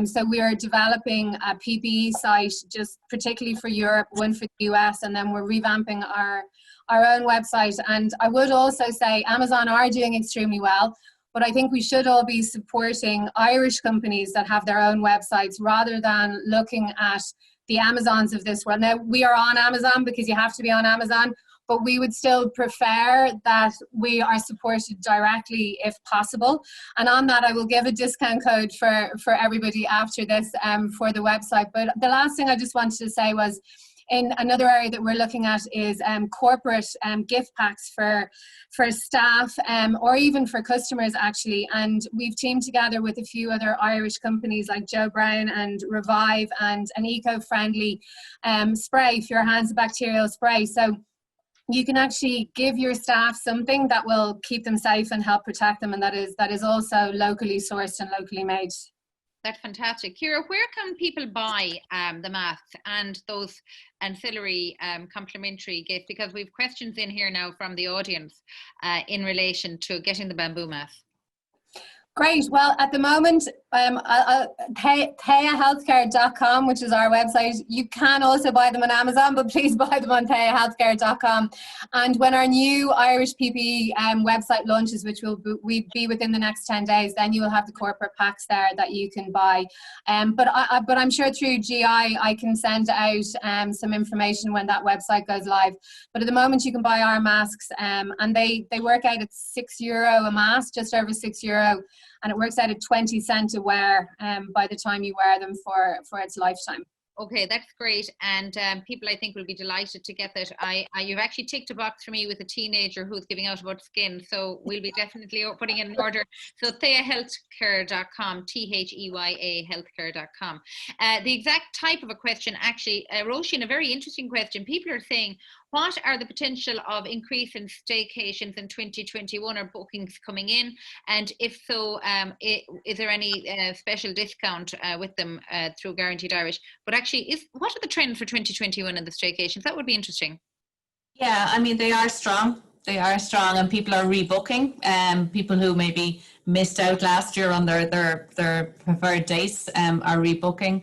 So we are developing a PPE site just particularly for Europe, one for the US, and then we're revamping our own website. And I would also say Amazon are doing extremely well, but I think we should all be supporting Irish companies that have their own websites rather than looking at the Amazons of this world. Now, we are on Amazon because you have to be on Amazon, but we would still prefer that we are supported directly if possible. And on that, I will give a discount code for everybody after this for the website. But the last thing I just wanted to say was, in another area that we're looking at is corporate gift packs for staff or even for customers actually. And we've teamed together with a few other Irish companies like Joe Brown and Revive and an eco-friendly spray for your hands, a bacterial spray. So you can actually give your staff something that will keep them safe and help protect them, and that is also locally sourced and locally made. That's fantastic. Ciara, where can people buy the masks and those ancillary complimentary gifts? Because we've questions in here now from the audience in relation to getting the bamboo mask. Great. Well, at the moment, theahealthcare.com, which is our website. You can also buy them on Amazon, but please buy them on theahealthcare.com. And when our new Irish PPE website launches, which will be within the next 10 days, then you will have the corporate packs there that you can buy. But I'm sure through GI, I can send out some information when that website goes live. But at the moment, you can buy our masks, and they work out at €6 a mask, just over €6. And it works out at 20 cents a wear by the time you wear them for its lifetime. Okay, that's great. And people, I think, will be delighted to get that. You've actually ticked a box for me with a teenager who's giving out about skin. So we'll be definitely putting it in order. So theahealthcare.com, THEYA healthcare.com. The exact type of a question, actually, Roisin, a very interesting question. People are saying, what are the potential of increase in staycations in 2021 or bookings coming in? And if so, is there any special discount with them through Guaranteed Irish? But actually, what are the trends for 2021 in the staycations? That would be interesting. Yeah, I mean, they are strong. They are strong, and people are rebooking. People who maybe missed out last year on their preferred dates are rebooking.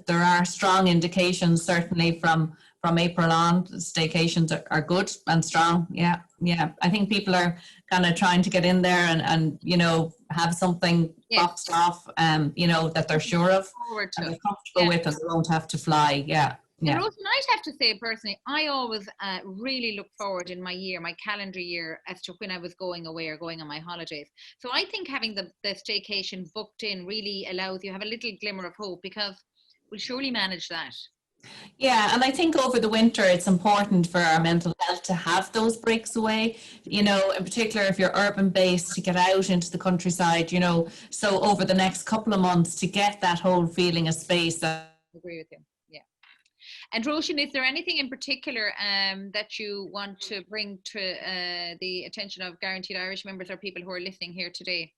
There are strong indications certainly from April on. Staycations are good and strong. Yeah. I think people are kind of trying to get in there and have something boxed off, that they're sure of and they're comfortable with, and they won't have to fly. Yeah. Yeah. Roisin, I'd have to say personally, I always really look forward in my calendar year, as to when I was going away or going on my holidays. So I think having the staycation booked in really allows you have a little glimmer of hope, because we'll surely manage that. Yeah, and I think over the winter it's important for our mental health to have those breaks away, you know, in particular if you're urban based, to get out into the countryside, you know, so over the next couple of months to get that whole feeling of space. I agree with you. Yeah. And Roshan, is there anything in particular that you want to bring to the attention of Guaranteed Irish members or people who are listening here today?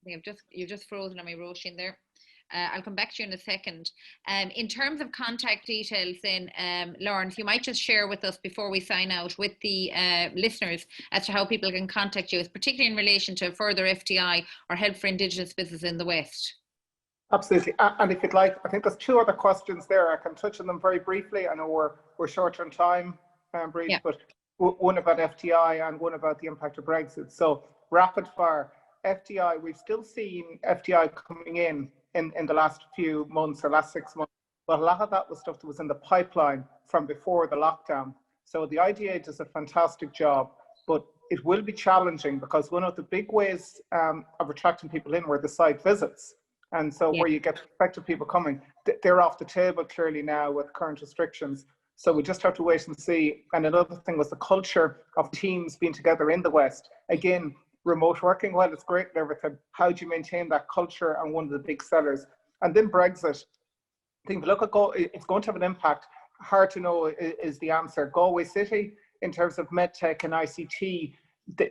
You've just frozen on me, Roshan, there. I'll come back to you in a second. In terms of contact details then, Lawrence, you might just share with us before we sign out with the listeners as to how people can contact you, particularly in relation to further FDI or help for Indigenous business in the West. Absolutely. And if you'd like, I think there's two other questions there. I can touch on them very briefly. I know we're short on time, Breed, yeah. But one about FDI and one about the impact of Brexit. So rapid fire, FDI, we've still seen FDI coming in the last few months or last 6 months, but a lot of that was stuff that was in the pipeline from before the lockdown. So the IDA does a fantastic job, but it will be challenging because one of the big ways of attracting people in were the site visits. And so where you get prospective people coming, they're off the table clearly now with current restrictions. So we just have to wait and see. And another thing was the culture of teams being together in the West. Again, remote working, well, it's great and everything. How do you maintain that culture? And one of the big sellers. And then Brexit. I think if you look at Galway, it's going to have an impact. Hard to know is the answer. Galway City, in terms of medtech and ICT,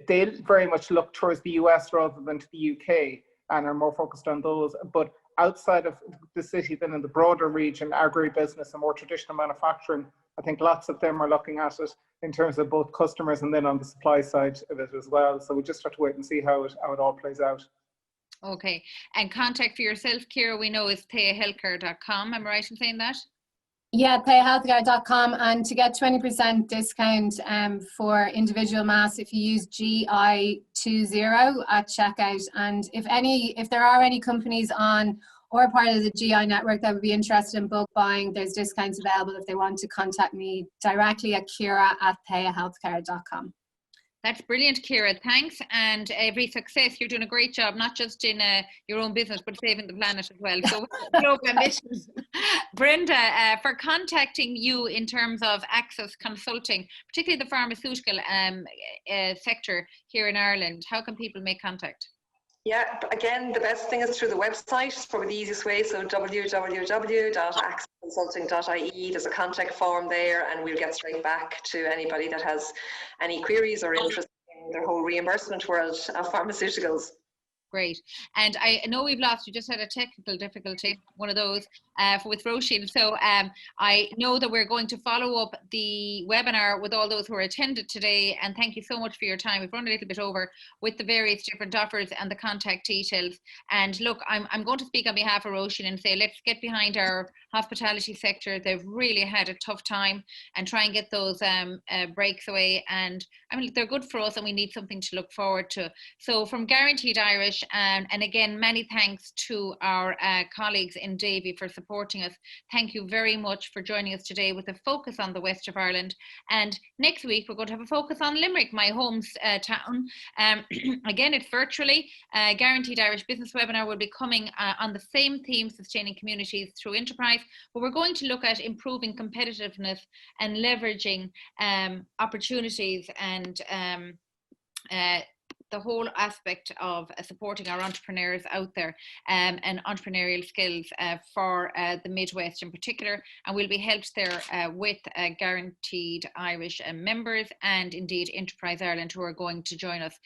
they very much look towards the US rather than to the UK and are more focused on those. But outside of the city, then in the broader region, agribusiness and more traditional manufacturing, I think lots of them are looking at it in terms of both customers and then on the supply side of it as well. So we just have to wait and see how it all plays out. Okay. And contact for yourself, Ciara, we know is theahealthcare.com. Am I right in saying that? Yeah, theahealthcare.com, and to get 20% discount for individual mass if you use GI20 at checkout. And if there are any companies on or part of the GI network that would be interested in bulk buying, there's discounts available if they want to contact me directly at Ciara@theahealthcare.com. That's brilliant, Ciara. Thanks, and every success. You're doing a great job, not just in your own business, but saving the planet as well. So global ambitions. Brenda, for contacting you in terms of access consulting, particularly the pharmaceutical sector here in Ireland, how can people make contact? Yeah, again, the best thing is through the website. It's probably the easiest way. So www.accessconsulting.ie. There's a contact form there, and we'll get straight back to anybody that has any queries or interest in the whole reimbursement world of pharmaceuticals. Great. And I know we've lost, we just had a technical difficulty, one of those with Roisin. So I know that we're going to follow up the webinar with all those who are attended today. And thank you so much for your time. We've run a little bit over with the various different offers and the contact details. And look, I'm going to speak on behalf of Roisin and say, let's get behind our hospitality sector. They've really had a tough time, and try and get those breaks away. And I mean, they're good for us, and we need something to look forward to. So from Guaranteed Irish, and again, many thanks to our colleagues in Davy for supporting us. Thank you very much for joining us today with a focus on the west of Ireland. And next week, we're going to have a focus on Limerick, my home town. Again, it's virtually. Guaranteed Irish Business Webinar will be coming on the same theme, sustaining communities through enterprise, but we're going to look at improving competitiveness and leveraging opportunities and the whole aspect of supporting our entrepreneurs out there and entrepreneurial skills for the Midwest in particular. And we'll be helped there with Guaranteed Irish members and indeed Enterprise Ireland, who are going to join us.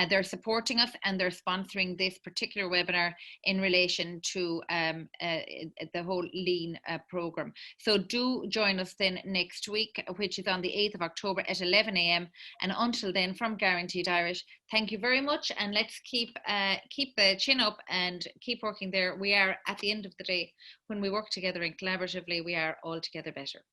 They're supporting us and they're sponsoring this particular webinar in relation to the whole Lean programme. So do join us then next week, which is on the 8th of October at 11 a.m. And until then, from Guaranteed Irish, thank you very much, and let's keep the chin up and keep working there. We are, at the end of the day, when we work together and collaboratively, we are all together better.